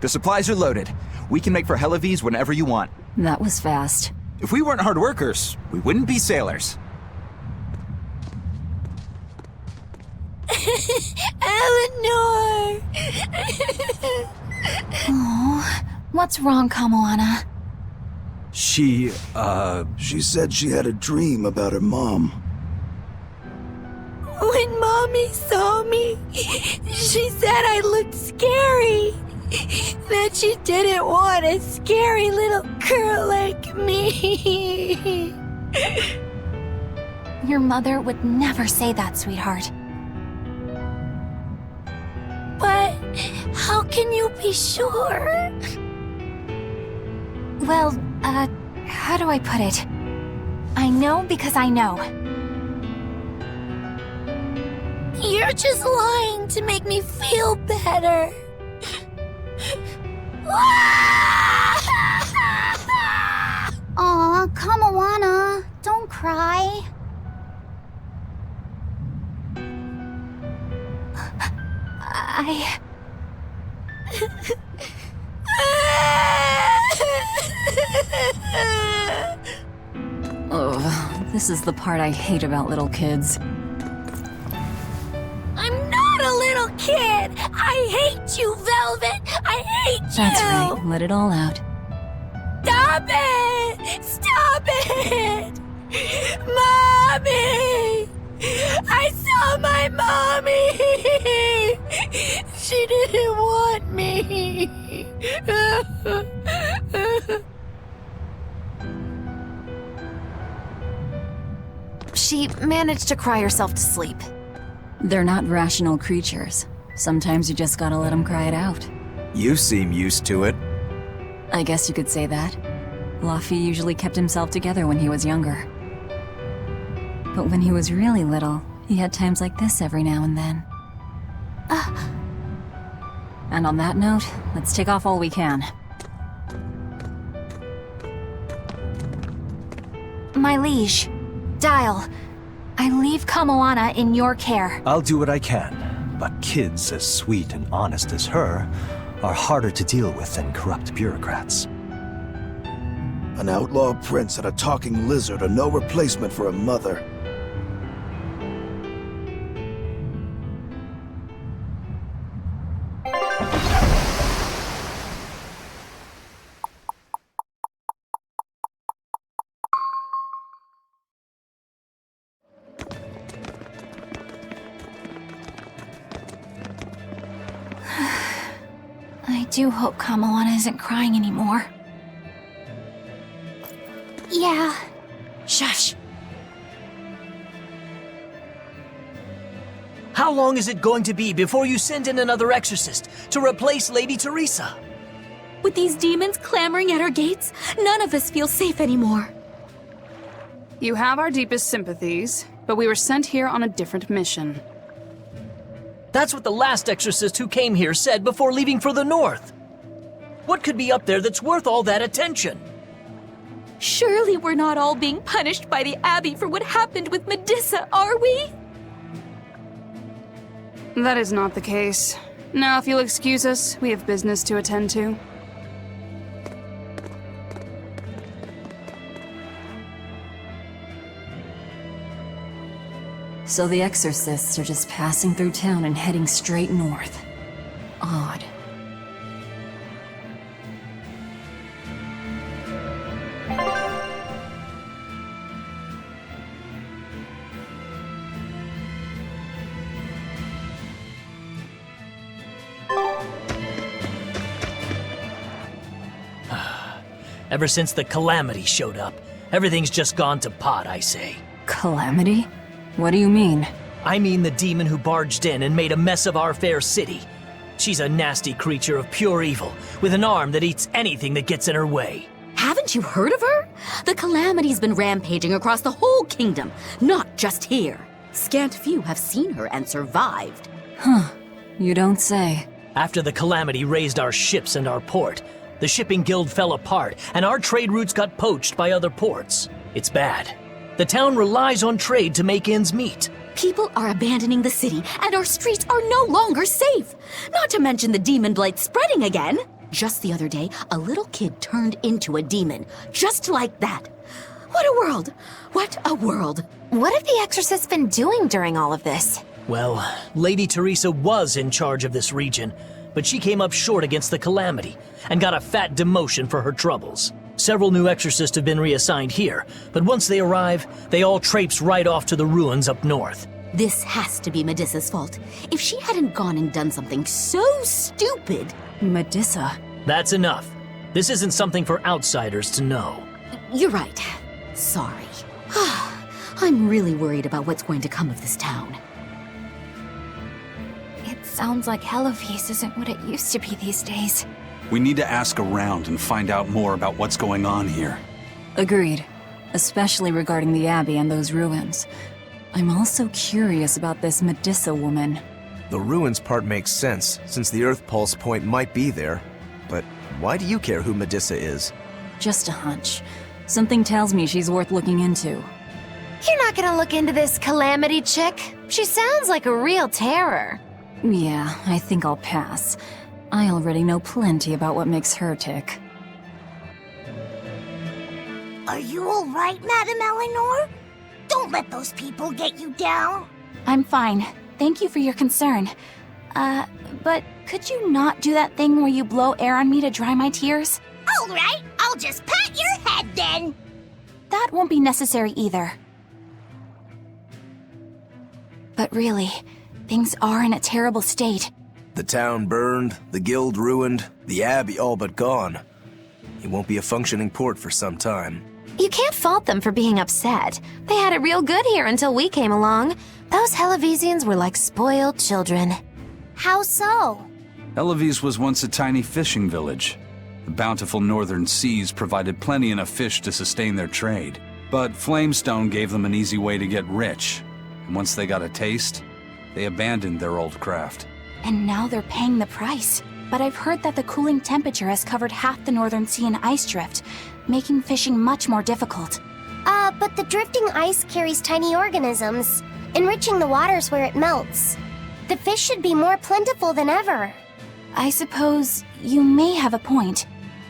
The supplies are loaded. We can make for Hellawes whenever you want. That was fast. If we weren't hard workers, we wouldn't be sailors. Eleanor! Oh, what's wrong, Kamoana? She said she had a dream about her mom. When Mommy saw me, she said I looked scary. That she didn't want a scary little girl like me. Your mother would never say that, sweetheart. But how can you be sure? Well, how do I put it? I know because I know. You're just lying to make me feel better. Aw, Kamoana, don't cry. Oh, this is the part I hate about little kids. I'm not a little kid! I hate you, Velvet! I hate you! That's right, let it all out. Stop it! Stop it! Mommy! I saw my mommy! She didn't want me! She managed to cry herself to sleep. They're not rational creatures. Sometimes you just gotta let them cry it out. You seem used to it. I guess you could say that. Laffy usually kept himself together when he was younger. But when he was really little, he had times like this every now and then. And on that note, let's take off all we can. My liege, Dial, I leave Kamoana in your care. I'll do what I can, but kids as sweet and honest as her are harder to deal with than corrupt bureaucrats. An outlaw prince and a talking lizard are no replacement for a mother. I do hope Kamoana isn't crying anymore. Yeah. Shush. How long is it going to be before you send in another exorcist to replace Lady Teresa? With these demons clamoring at our gates, none of us feel safe anymore. You have our deepest sympathies, but we were sent here on a different mission. That's what the last exorcist who came here said before leaving for the north. What could be up there that's worth all that attention? Surely we're not all being punished by the Abbey for what happened with Medusa, are we? That is not the case. Now, if you'll excuse us, we have business to attend to. So the exorcists are just passing through town and heading straight north. Odd. Ever since the Calamity showed up, everything's just gone to pot, I say. Calamity? What do you mean? I mean the demon who barged in and made a mess of our fair city. She's a nasty creature of pure evil, with an arm that eats anything that gets in her way. Haven't you heard of her? The Calamity's been rampaging across the whole kingdom, not just here. Scant few have seen her and survived. Huh. You don't say. After the Calamity raised our ships and our port, the shipping guild fell apart, and our trade routes got poached by other ports. It's bad. The town relies on trade to make ends meet. People are abandoning the city, and our streets are no longer safe. Not to mention the demon blight spreading again. Just the other day, a little kid turned into a demon. Just like that. What a world! What a world! What have the exorcists been doing during all of this? Well, Lady Teresa was in charge of this region, but she came up short against the Calamity and got a fat demotion for her troubles. Several new exorcists have been reassigned here, but once they arrive, they all traipse right off to the ruins up north. This has to be Medissa's fault. If she hadn't gone and done something so stupid... Medissa? That's enough. This isn't something for outsiders to know. You're right. Sorry. I'm really worried about what's going to come of this town. It sounds like Hellawes isn't what it used to be these days. We need to ask around and find out more about what's going on here. Agreed. Especially regarding the Abbey and those ruins. I'm also curious about this Medissa woman. The ruins part makes sense, since the Earth Pulse point might be there. But why do you care who Medissa is? Just a hunch. Something tells me she's worth looking into. You're not gonna look into this Calamity chick? She sounds like a real terror. Yeah, I think I'll pass. I already know plenty about what makes her tick. Are you all right, Madame Eleanor? Don't let those people get you down. I'm fine. Thank you for your concern. But could you not do that thing where you blow air on me to dry my tears? All right, I'll just pat your head then. That won't be necessary either. But really, things are in a terrible state. The town burned, the guild ruined, the abbey all but gone. It won't be a functioning port for some time. You can't fault them for being upset. They had it real good here until we came along. Those Hellawesians were like spoiled children. How so? Hellawes was once a tiny fishing village. The bountiful northern seas provided plenty enough fish to sustain their trade. But Flamestone gave them an easy way to get rich. And once they got a taste, they abandoned their old craft. And now they're paying the price. But I've heard that the cooling temperature has covered half the northern sea in ice drift, making fishing much more difficult. But the drifting ice carries tiny organisms, enriching the waters where it melts. The fish should be more plentiful than ever. I suppose you may have a point.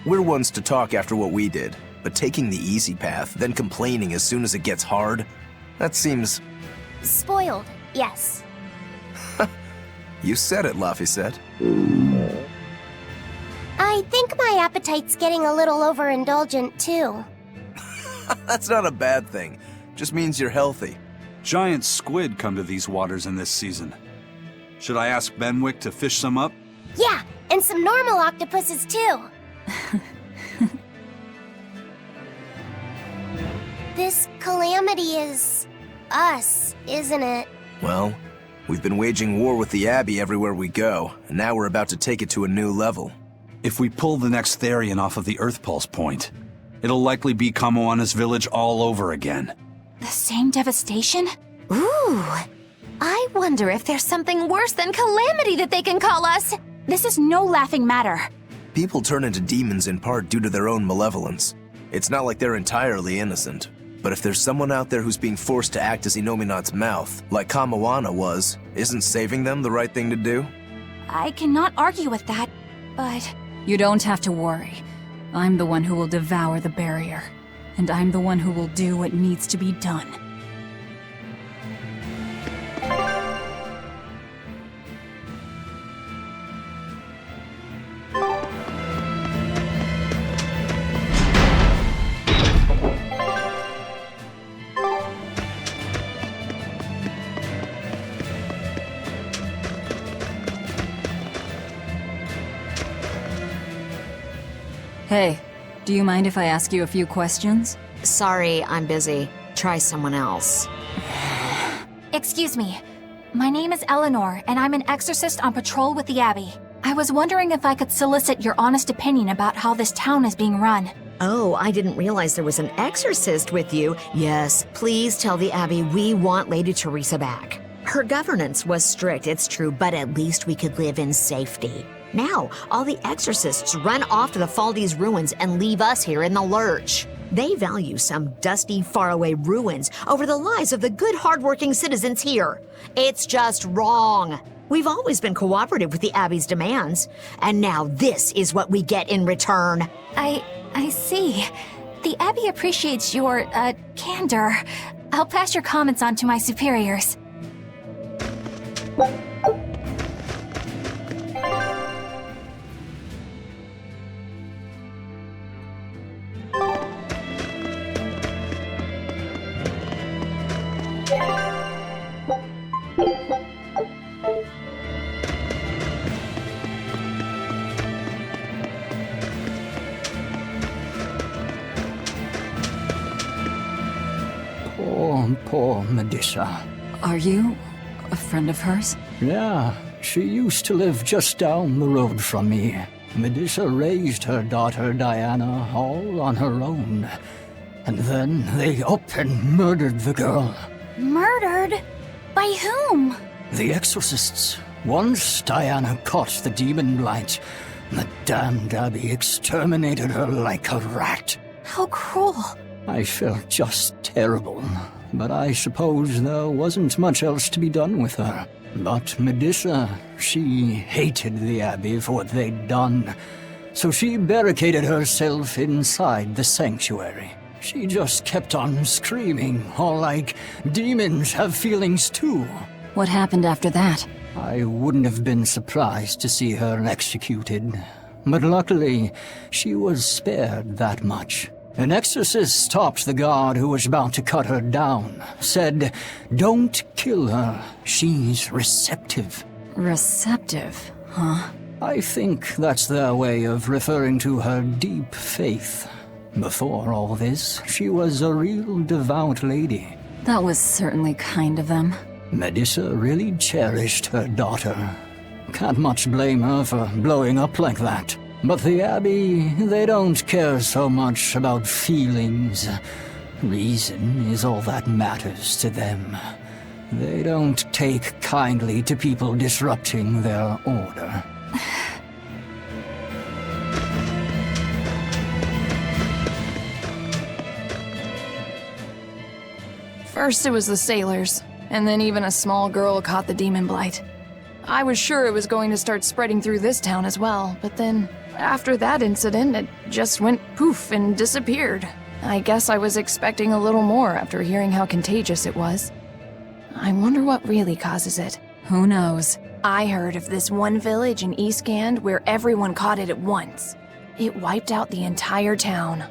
We're ones to talk after what we did, but taking the easy path, then complaining as soon as it gets hard, that seems... Spoiled, yes. You said it, Laphicet. I think my appetite's getting a little overindulgent, too. That's not a bad thing. Just means you're healthy. Giant squid come to these waters in this season. Should I ask Benwick to fish some up? Yeah, and some normal octopuses, too. This calamity is... us, isn't it? Well, we've been waging war with the Abbey everywhere we go, and now we're about to take it to a new level. If we pull the next Therian off of the Earth Pulse point, it'll likely be Kamoana's village all over again. The same devastation? Ooh, I wonder if there's something worse than Calamity that they can call us. This is no laughing matter. People turn into demons in part due to their own malevolence. It's not like they're entirely innocent. But if there's someone out there who's being forced to act as Inominat's mouth, like Kamoana was, isn't saving them the right thing to do? I cannot argue with that, but... You don't have to worry. I'm the one who will devour the barrier. And I'm the one who will do what needs to be done. Hey, do you mind if I ask you a few questions? Sorry, I'm busy. Try someone else. Excuse me. My name is Eleanor, and I'm an exorcist on patrol with the Abbey. I was wondering if I could solicit your honest opinion about how this town is being run. Oh, I didn't realize there was an exorcist with you. Yes, please tell the Abbey we want Lady Teresa back. Her governance was strict, it's true, but at least we could live in safety. Now, all the exorcists run off to the Faldi's ruins and leave us here in the lurch. They value some dusty, faraway ruins over the lives of the good, hardworking citizens here. It's just wrong. We've always been cooperative with the Abbey's demands, and now this is what we get in return. I see. The Abbey appreciates your, candor. I'll pass your comments on to my superiors. Poor Medusa. Are you a friend of hers? Yeah, she used to live just down the road from me. Medusa raised her daughter Diana all on her own. And then they up and murdered the girl. Murdered? By whom? The exorcists. Once Diana caught the demon blight, the damned Abbey exterminated her like a rat. How cruel. I felt just terrible, but I suppose there wasn't much else to be done with her. But Medusa, she hated the Abbey for what they'd done, so she barricaded herself inside the sanctuary. She just kept on screaming, all like, demons have feelings too. What happened after that? I wouldn't have been surprised to see her executed, but luckily, she was spared that much. An exorcist stopped the guard who was about to cut her down, said, "Don't kill her, she's receptive." Receptive, huh? I think that's their way of referring to her deep faith. Before all this, she was a real devout lady. That was certainly kind of them. Medusa really cherished her daughter. Can't much blame her for blowing up like that. But the Abbey, they don't care so much about feelings. Reason is all that matters to them. They don't take kindly to people disrupting their order. First it was the sailors, and then even a small girl caught the demon blight. I was sure it was going to start spreading through this town as well, but then, after that incident, it just went poof and disappeared. I guess I was expecting a little more after hearing how contagious it was. I wonder what really causes it. Who knows? I heard of this one village in East Gand where everyone caught it at once. It wiped out the entire town.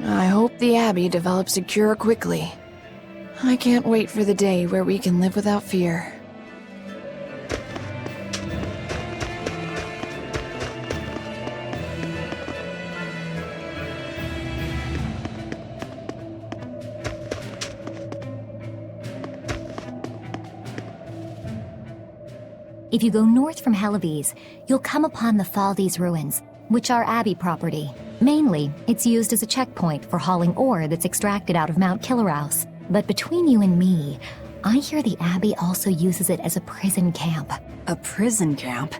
I hope the Abbey develops a cure quickly. I can't wait for the day where we can live without fear. If you go north from Hellawes, you'll come upon the Faldi's ruins, which are Abbey property. Mainly, it's used as a checkpoint for hauling ore that's extracted out of Mount Killerhouse. But between you and me, I hear the Abbey also uses it as a prison camp. A prison camp?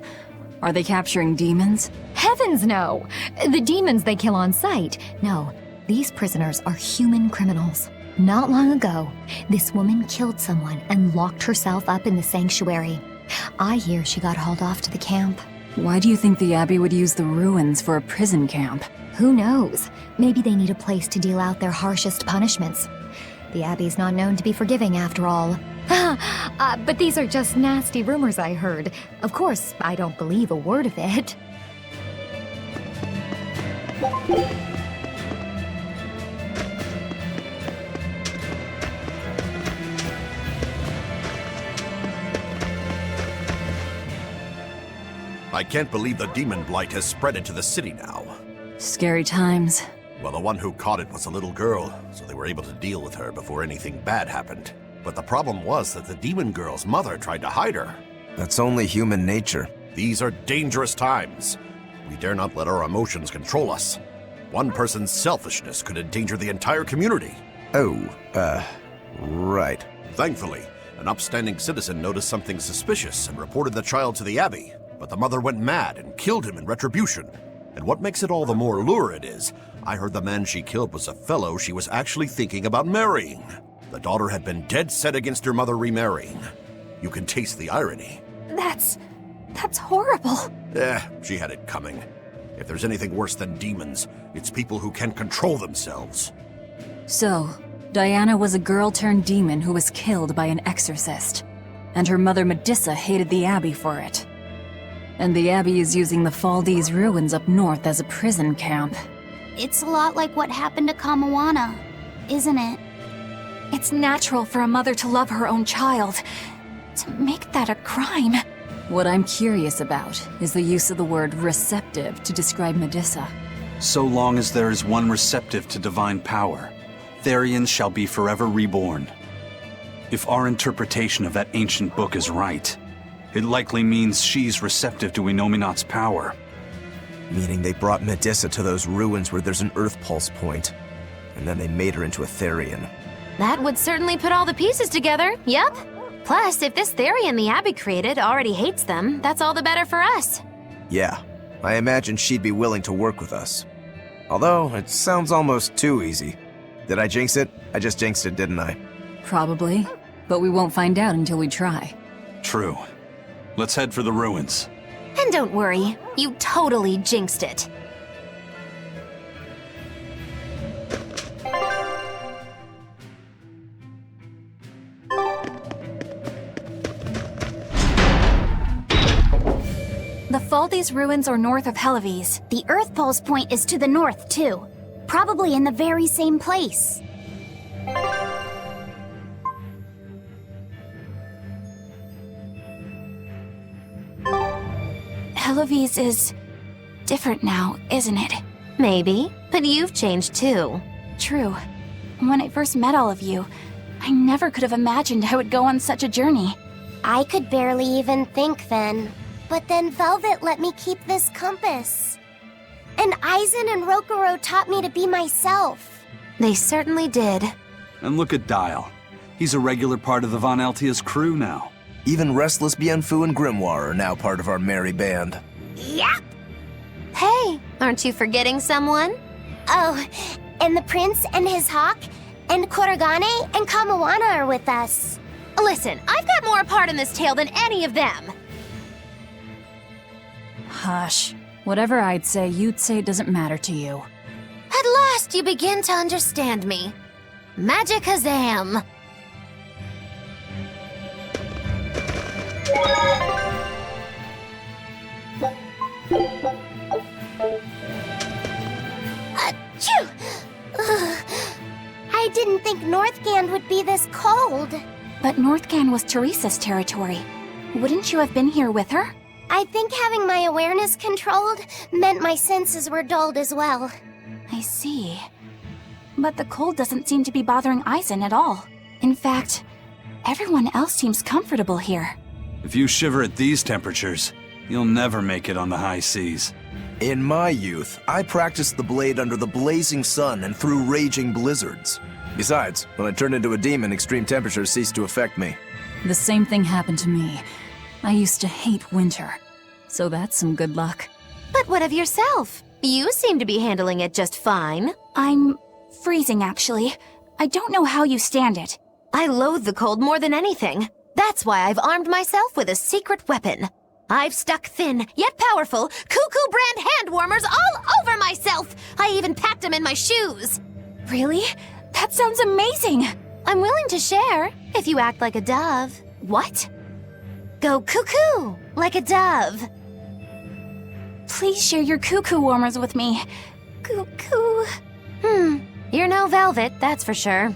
Are they capturing demons? Heavens no! The demons they kill on sight. No, these prisoners are human criminals. Not long ago, this woman killed someone and locked herself up in the sanctuary. I hear she got hauled off to the camp. Why do you think the Abbey would use the ruins for a prison camp? Who knows? Maybe they need a place to deal out their harshest punishments. The Abbey's not known to be forgiving after all. But these are just nasty rumors I heard. Of course, I don't believe a word of it. I can't believe the demon blight has spread into the city now. Scary times. Well, the one who caught it was a little girl, so they were able to deal with her before anything bad happened. But the problem was that the demon girl's mother tried to hide her. That's only human nature. These are dangerous times. We dare not let our emotions control us. One person's selfishness could endanger the entire community. Oh, right. Thankfully, an upstanding citizen noticed something suspicious and reported the child to the Abbey. but the mother went mad and killed him in retribution. And what makes it all the more lurid is, I heard the man she killed was a fellow she was actually thinking about marrying. The daughter had been dead set against her mother remarrying. You can taste the irony. That's horrible. She had it coming. If there's anything worse than demons, it's people who can't control themselves. So, Diana was a girl-turned-demon who was killed by an exorcist. And her mother Medissa hated the Abbey for it. And the Abbey is using the Faldi's ruins up north as a prison camp. It's a lot like what happened to Kamawana, isn't it? It's natural for a mother to love her own child. To make that a crime. What I'm curious about is the use of the word receptive to describe Medissa. So long as there is one receptive to divine power, Therians shall be forever reborn. If our interpretation of that ancient book is right, it likely means she's receptive to Inominat's power. Meaning they brought Medissa to those ruins where there's an Earth Pulse point, and then they made her into a Therian. That would certainly put all the pieces together, yep. Plus, if this Therian the Abbey created already hates them, that's all the better for us. Yeah, I imagine she'd be willing to work with us. Although, it sounds almost too easy. Did I jinx it? I just jinxed it, didn't I? Probably, but we won't find out until we try. True. Let's head for the ruins. And don't worry, you totally jinxed it. The Faldi's ruins are north of Hellawes. The Earth Pulse point is to the north, too. Probably in the very same place. Hellawes is different now, isn't it? Maybe, but you've changed too. True. When I first met all of you, I never could have imagined I would go on such a journey. I could barely even think then. But then Velvet let me keep this compass. And Aizen and Rokuro taught me to be myself. They certainly did. And look at Dial. He's a regular part of the Von Altia's crew now. Even Restless Bienfu and Grimoire are now part of our merry band. Yep. Hey, aren't you forgetting someone? Oh, and the prince and his hawk, and Korogane and Kamawana are with us. Listen, I've got more part in this tale than any of them. Hush. Whatever I'd say, you'd say it doesn't matter to you. At last you begin to understand me. Magic Hazam! Achoo! I didn't think Northgand would be this cold. But Northgand was Teresa's territory. Wouldn't you have been here with her? I think having my awareness controlled meant my senses were dulled as well. I see. But the cold doesn't seem to be bothering Aizen at all. In fact, everyone else seems comfortable here. If you shiver at these temperatures, you'll never make it on the high seas. In my youth, I practiced the blade under the blazing sun and through raging blizzards. Besides, when I turned into a demon, extreme temperatures ceased to affect me. The same thing happened to me. I used to hate winter, so that's some good luck. But what of yourself? You seem to be handling it just fine. I'm freezing, actually. I don't know how you stand it. I loathe the cold more than anything. That's why I've armed myself with a secret weapon. I've stuck thin, yet powerful, Cuckoo brand hand warmers all over myself! I even packed them in my shoes! Really? That sounds amazing! I'm willing to share, if you act like a dove. What? Go cuckoo, like a dove. Please share your cuckoo warmers with me. Cuckoo. You're no velvet, that's for sure.